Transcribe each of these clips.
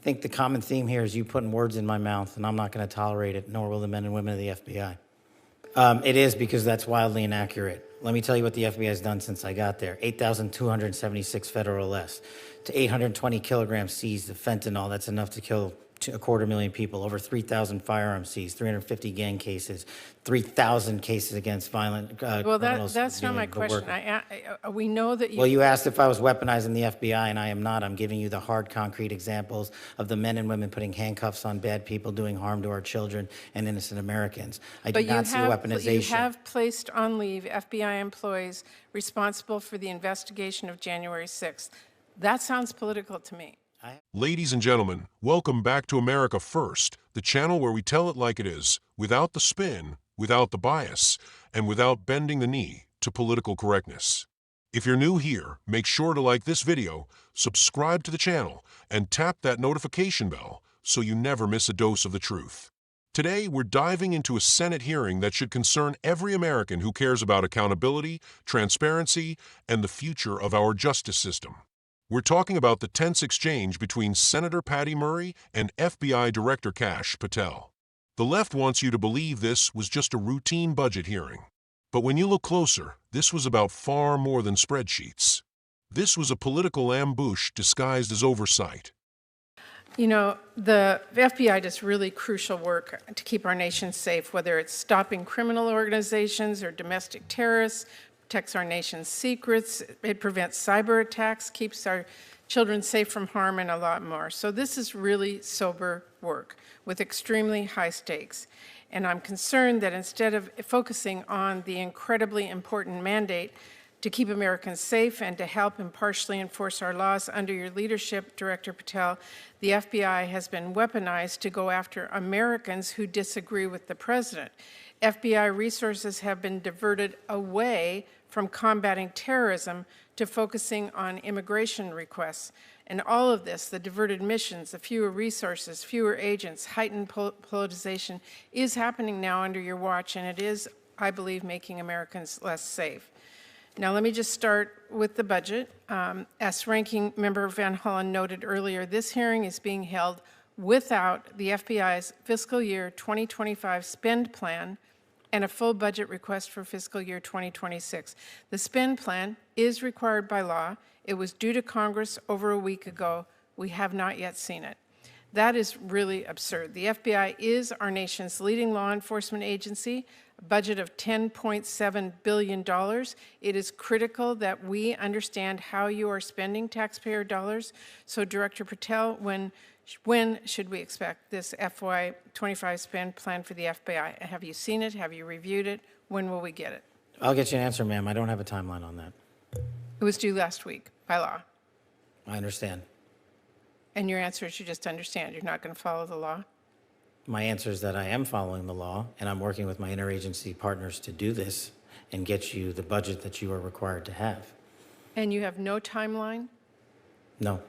think the common theme here is you putting words in my mouth, and I'm not going to tolerate it, nor will the men and women of the FBI. It is because that's wildly inaccurate. Let me tell you what the FBI has done since I got there. 8,276 federal arrests, to 820 kilograms seized of fentanyl. That's enough to kill 250,000 people. Over 3,000 firearms seized, 350 gang cases, 3,000 cases against violent Well, criminals. that's not my question. We know that you... Well, you asked if I was weaponizing the FBI, and I am not. I'm giving you the hard, concrete examples of the men and women putting handcuffs on bad people, doing harm to our children and innocent Americans. I do not see weaponization. You have placed on leave FBI employees responsible for the investigation of January 6th. That sounds political to me. Ladies and gentlemen, welcome back to America First, the channel where we tell it like it is, without the spin, without the bias, and without bending the knee to political correctness. If you're new here, make sure to like this video, subscribe to the channel, and tap that notification bell so you never miss a dose of the truth. Today, we're diving into a Senate hearing that should concern every American who cares about accountability, transparency, and the future of our justice system. We're talking about the tense exchange between Senator Patty Murray and FBI Director Kash Patel. The left wants you to believe this was just a routine budget hearing. But when you look closer, this was about far more than spreadsheets. This was a political ambush disguised as oversight. You know, the FBI does really crucial work to keep our nation safe, whether it's stopping criminal organizations or domestic terrorists, protects our nation's secrets, it prevents cyber attacks, keeps our children safe from harm, and a lot more. So this is really sober work with extremely high stakes. And I'm concerned that instead of focusing on the incredibly important mandate to keep Americans safe and to help impartially enforce our laws under your leadership, Director Patel, the FBI has been weaponized to go after Americans who disagree with the president. FBI resources have been diverted away from combating terrorism to focusing on immigration requests. And all of this, the diverted missions, the fewer resources, fewer agents, heightened politicization, is happening now under your watch, and it is, I believe, making Americans less safe. Now, let me just start with the budget. As Ranking Member Van Hollen noted earlier, this hearing is being held without the FBI's fiscal year 2025 spend plan and a full budget request for fiscal year 2026. The spend plan is required by law. It was due to Congress over a week ago. We have not yet seen it. That is really absurd. The FBI is our nation's leading law enforcement agency, a budget of $10.7 billion. It is critical that we understand how you are spending taxpayer dollars. So, Director Patel, when should we expect this FY25 spend plan for the FBI? Have you seen it? Have you reviewed it? When will we get it? I'll get you an answer, ma'am. I don't have a timeline on that. It was due last week by law. I understand. And your answer is you just understand. You're not going to follow the law? My answer is that I am following the law, and I'm working with my interagency partners to do this and get you the budget that you are required to have. And you have no timeline? No.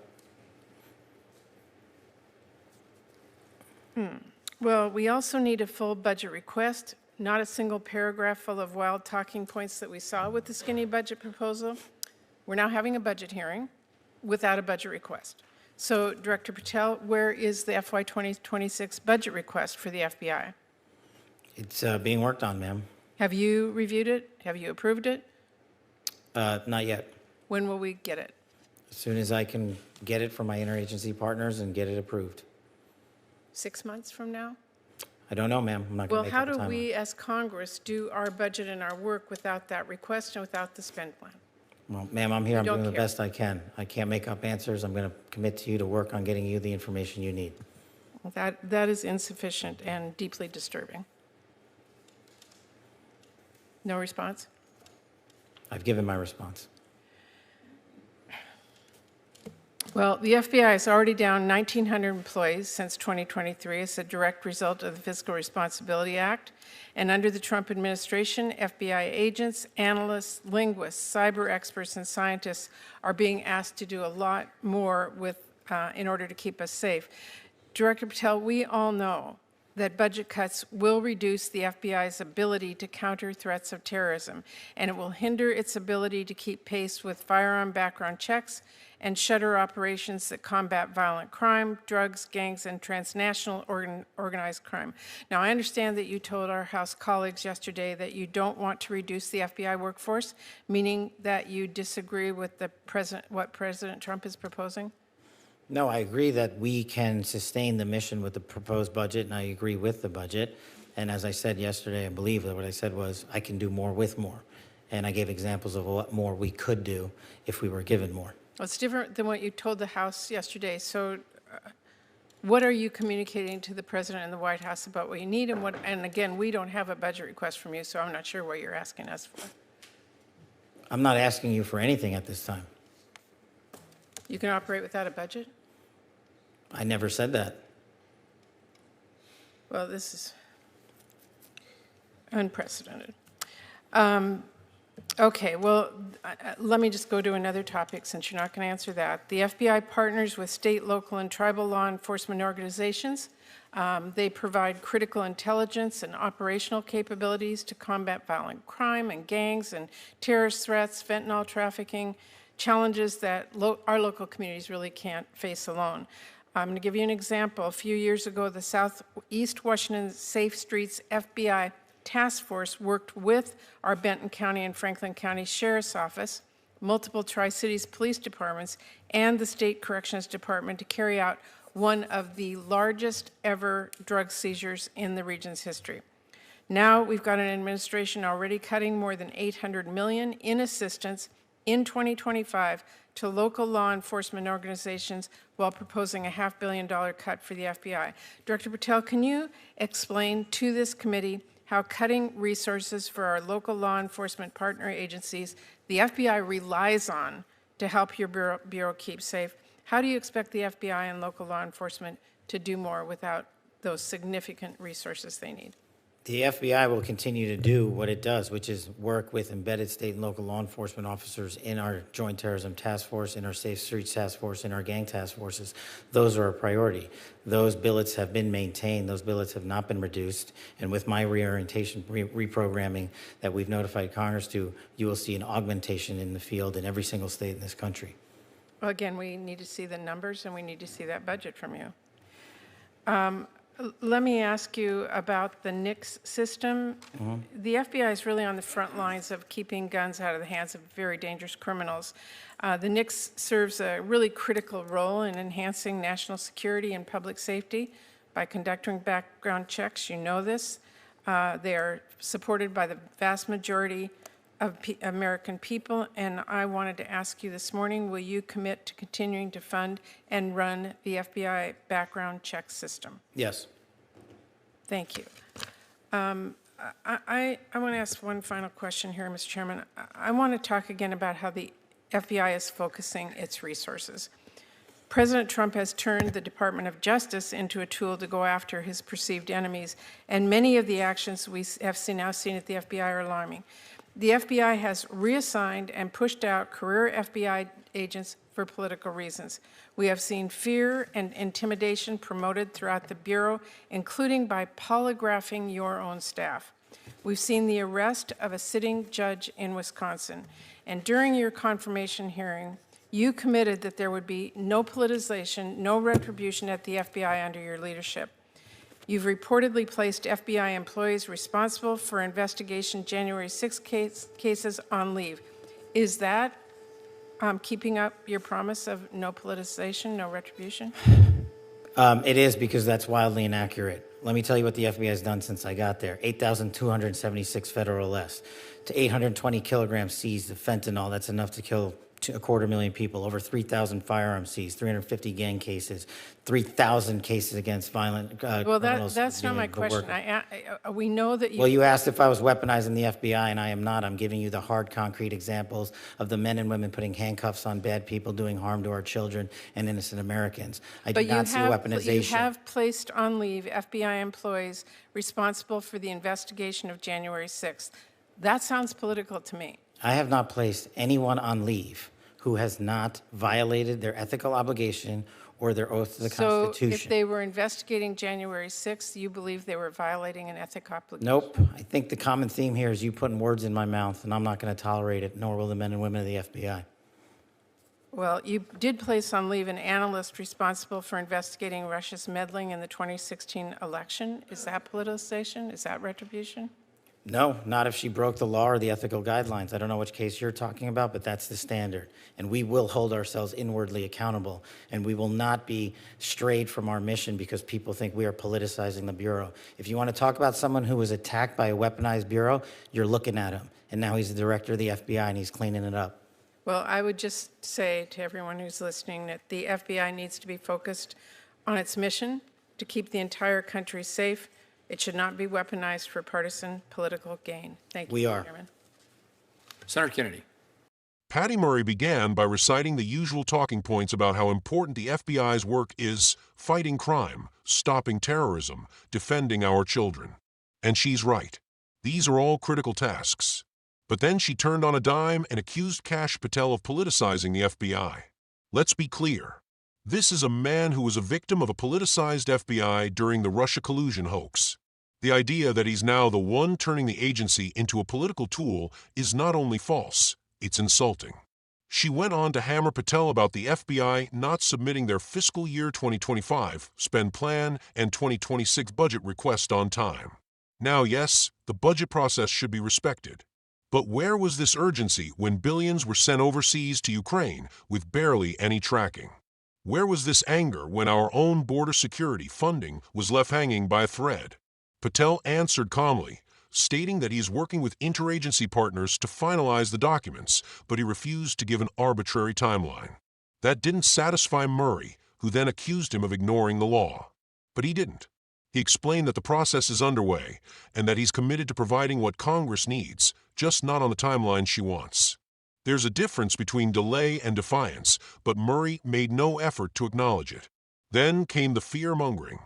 Well, we also need a full budget request, not a single paragraph full of wild talking points that we saw with the skinny budget proposal. We're now having a budget hearing without a budget request. So, Director Patel, where is the FY 2026 budget request for the FBI? It's being worked on, ma'am. Have you reviewed it? Have you approved it? Not yet. When will we get it? As soon as I can get it from my interagency partners and get it approved. 6 months from now? I don't know, ma'am. I'm not going to make up a timeline. Well, how do we as Congress do our budget and our work without that request and without the spend plan? Well, ma'am, I'm here. I'm doing the best I can. I can't make up answers. I'm going to commit to you to work on getting you the information you need. Well, that is insufficient and deeply disturbing. No response? I've given my response. Well, the FBI is already down 1,900 employees since 2023 as a direct result of the Fiscal Responsibility Act. And under the Trump administration, FBI agents, analysts, linguists, cyber experts, and scientists are being asked to do a lot more in order to keep us safe. Director Patel, we all know that budget cuts will reduce the FBI's ability to counter threats of terrorism, and it will hinder its ability to keep pace with firearm background checks and shutter operations that combat violent crime, drugs, gangs, and transnational organized crime. Now, I understand that you told our House colleagues yesterday that you don't want to reduce the FBI workforce, meaning that you disagree with what President Trump is proposing? No, I agree that we can sustain the mission with the proposed budget, and I agree with the budget. And as I said yesterday, I believe that what I said was I can do more with more. And I gave examples of what more we could do if we were given more. Well, it's different than what you told the House yesterday. So what are you communicating to the President and the White House about what you need and what, and again, we don't have a budget request from you, so I'm not sure what you're asking us for. I'm not asking you for anything at this time. You can operate without a budget? I never said that. Well, this is unprecedented. Okay, well, let me just go to another topic since you're not going to answer that. The FBI partners with state, local, and tribal law enforcement organizations. They provide critical intelligence and operational capabilities to combat violent crime and gangs and terrorist threats, fentanyl trafficking, challenges that our local communities really can't face alone. I'm going to give you an example. A few years ago, the Southeast Washington Safe Streets FBI Task Force worked with our Benton County and Franklin County Sheriff's Office, multiple Tri-Cities police departments, and the State Corrections Department to carry out one of the largest ever drug seizures in the region's history. Now we've got an administration already cutting more than $800 million in assistance in 2025 to local law enforcement organizations while proposing a $500 million cut for the FBI. Director Patel, can you explain to this committee how cutting resources for our local law enforcement partner agencies the FBI relies on to help your bureau keep safe, how do you expect the FBI and local law enforcement to do more without those significant resources they need? The FBI will continue to do what it does, which is work with embedded state and local law enforcement officers in our Joint Terrorism Task Force, in our Safe Streets Task Force, in our gang task forces. Those are a priority. Those billets have been maintained. Those billets have not been reduced. And with my reorientation, reprogramming that we've notified Congress to, you will see an augmentation in the field in every single state in this country. Well, again, we need to see the numbers and we need to see that budget from you. Let me ask you about the NICS system. The FBI is really on the front lines of keeping guns out of the hands of very dangerous criminals. The NICS serves a really critical role in enhancing national security and public safety by conducting background checks. You know this. They are supported by the vast majority of American people, and I wanted to ask you this morning, will you commit to continuing to fund and run the FBI background check system? Yes. Thank you. I want to ask one final question here, Mr. Chairman. I want to talk again about how the FBI is focusing its resources. President Trump has turned the Department of Justice into a tool to go after his perceived enemies, and many of the actions we have now seen at the FBI are alarming. The FBI has reassigned and pushed out career FBI agents for political reasons. We have seen fear and intimidation promoted throughout the Bureau, including by polygraphing your own staff. We've seen the arrest of a sitting judge in Wisconsin. And during your confirmation hearing, you committed that there would be no politicization, no retribution at the FBI under your leadership. You've reportedly placed FBI employees responsible for investigation January 6 cases on leave. Is that keeping up your promise of no politicization, no retribution? It is, because that's wildly inaccurate. Let me tell you what the FBI has done since I got there. 8,276 federal arrests, to 820 kilograms seized of fentanyl. That's enough to kill 250,000 people. Over 3,000 firearms seized, 350 gang cases, 3,000 cases against violent Well, criminals. that's not my question. We know that you... Well, you asked if I was weaponizing the FBI, and I am not. I'm giving you the hard, concrete examples of the men and women putting handcuffs on bad people, doing harm to our children and innocent Americans. I do not see weaponization. You have placed on leave FBI employees responsible for the investigation of January 6th. That sounds political to me. I have not placed anyone on leave who has not violated their ethical obligation or their oath to the So Constitution. if they were investigating January 6th, you believe they were violating an ethic obligation? Nope. I think the common theme here is you putting words in my mouth, and I'm not going to tolerate it, nor will the men and women of the FBI. Well, you did place on leave an analyst responsible for investigating Russia's meddling in the 2016 election. Is that politicization? Is that retribution? No, not if she broke the law or the ethical guidelines. I don't know which case you're talking about, but that's the standard. And we will hold ourselves inwardly accountable, and we will not be strayed from our mission because people think we are politicizing the Bureau. If you want to talk about someone who was attacked by a weaponized Bureau, you're looking at him. And now he's the director of the FBI, and he's cleaning it up. Well, I would just say to everyone who's listening that the FBI needs to be focused on its mission to keep the entire country safe. It should not be weaponized for partisan political gain. Thank you, We are. Chairman. Senator Kennedy. Patty Murray began by reciting the usual talking points about how important the FBI's work is fighting crime, stopping terrorism, defending our children. And she's right. These are all critical tasks. But then she turned on a dime and accused Kash Patel of politicizing the FBI. Let's be clear. This is a man who was a victim of a politicized FBI during the Russia collusion hoax. The idea that he's now the one turning the agency into a political tool is not only false, it's insulting. She went on to hammer Patel about the FBI not submitting their fiscal year 2025 spend plan and 2026 budget request on time. Now, yes, the budget process should be respected. But where was this urgency when billions were sent overseas to Ukraine with barely any tracking? Where was this anger when our own border security funding was left hanging by a thread? Patel answered calmly, stating that he is working with interagency partners to finalize the documents, but he refused to give an arbitrary timeline. That didn't satisfy Murray, who then accused him of ignoring the law. But he didn't. He explained that the process is underway and that he's committed to providing what Congress needs, just not on the timeline she wants. There's a difference between delay and defiance, but Murray made no effort to acknowledge it. Then came the fear-mongering.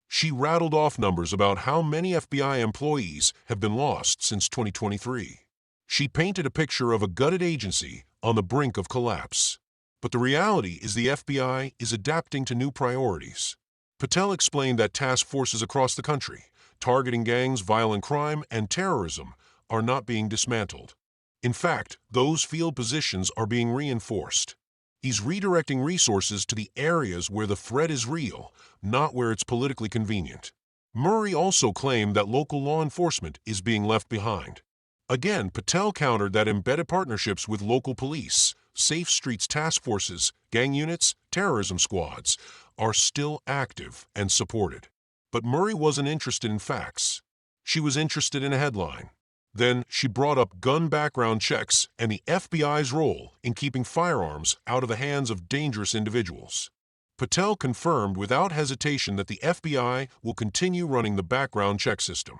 She rattled off numbers about how many FBI employees have been lost since 2023. She painted a picture of a gutted agency on the brink of collapse. But the reality is the FBI is adapting to new priorities. Patel explained that task forces across the country, targeting gangs, violent crime, and terrorism, are not being dismantled. In fact, those field positions are being reinforced. He's redirecting resources to the areas where the threat is real, not where it's politically convenient. Murray also claimed that local law enforcement is being left behind. Again, Patel countered that embedded partnerships with local police, safe streets task forces, gang units, terrorism squads, are still active and supported. But Murray wasn't interested in facts. She was interested in a headline. Then she brought up gun background checks and the FBI's role in keeping firearms out of the hands of dangerous individuals. Patel confirmed without hesitation that the FBI will continue running the background check system.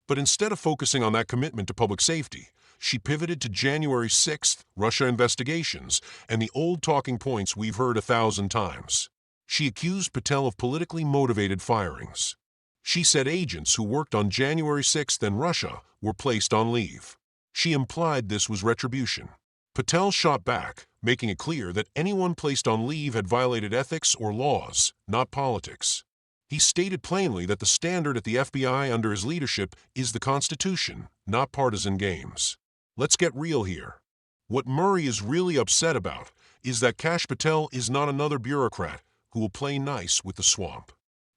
But instead of focusing on that commitment to public safety, she pivoted to January 6th, Russia investigations, and the old talking points we've heard 1,000 times. She accused Patel of politically motivated firings. She said agents who worked on January 6th in Russia were placed on leave. She implied this was retribution. Patel shot back, making it clear that anyone placed on leave had violated ethics or laws, not politics. He stated plainly that the standard at the FBI under his leadership is the Constitution, not partisan games. Let's get real here. What Murray is really upset about is that Kash Patel is not another bureaucrat who will play nice with the swamp.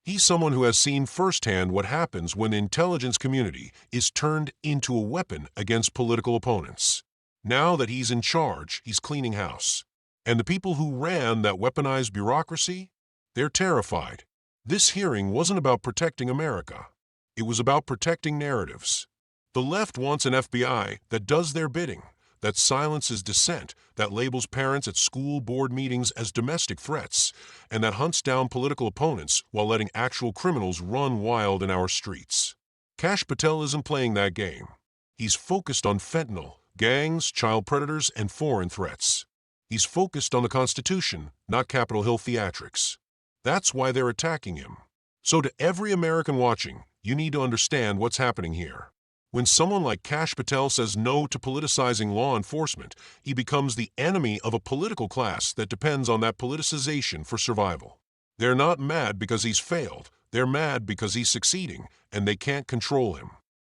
He's someone who has seen firsthand what happens when the intelligence community is turned into a weapon against political opponents. Now that he's in charge, he's cleaning house. And the people who ran that weaponized bureaucracy, they're terrified. This hearing wasn't about protecting America. It was about protecting narratives. The left wants an FBI that does their bidding, that silences dissent, that labels parents at school board meetings as domestic threats, and that hunts down political opponents while letting actual criminals run wild in our streets. Kash Patel isn't playing that game. He's focused on fentanyl, gangs, child predators, and foreign threats. He's focused on the Constitution, not Capitol Hill theatrics. That's why they're attacking him. So to every American watching, you need to understand what's happening here. When someone like Kash Patel says no to politicizing law enforcement, he becomes the enemy of a political class that depends on that politicization for survival. They're not mad because he's failed. They're mad because he's succeeding, and they can't control him.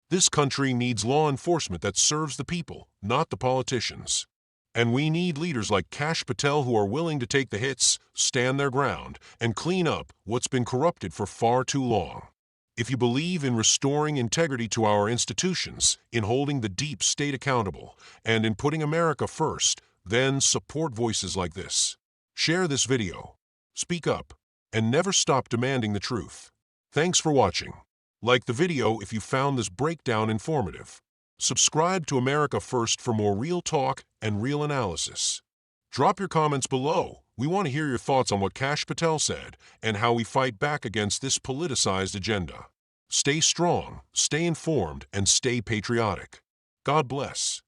This country needs law enforcement that serves the people, not the politicians. And we need leaders like Kash Patel who are willing to take the hits, stand their ground, and clean up what's been corrupted for far too long. If you believe in restoring integrity to our institutions, in holding the deep state accountable, and in putting America first, then support voices like this. Share this video, speak up, and never stop demanding the truth. Thanks for watching. Like the video if you found this breakdown informative. Subscribe to America First for more real talk and real analysis. Drop your comments below. We want to hear your thoughts on what Kash Patel said and how we fight back against this politicized agenda. Stay strong, stay informed, and stay patriotic. God bless.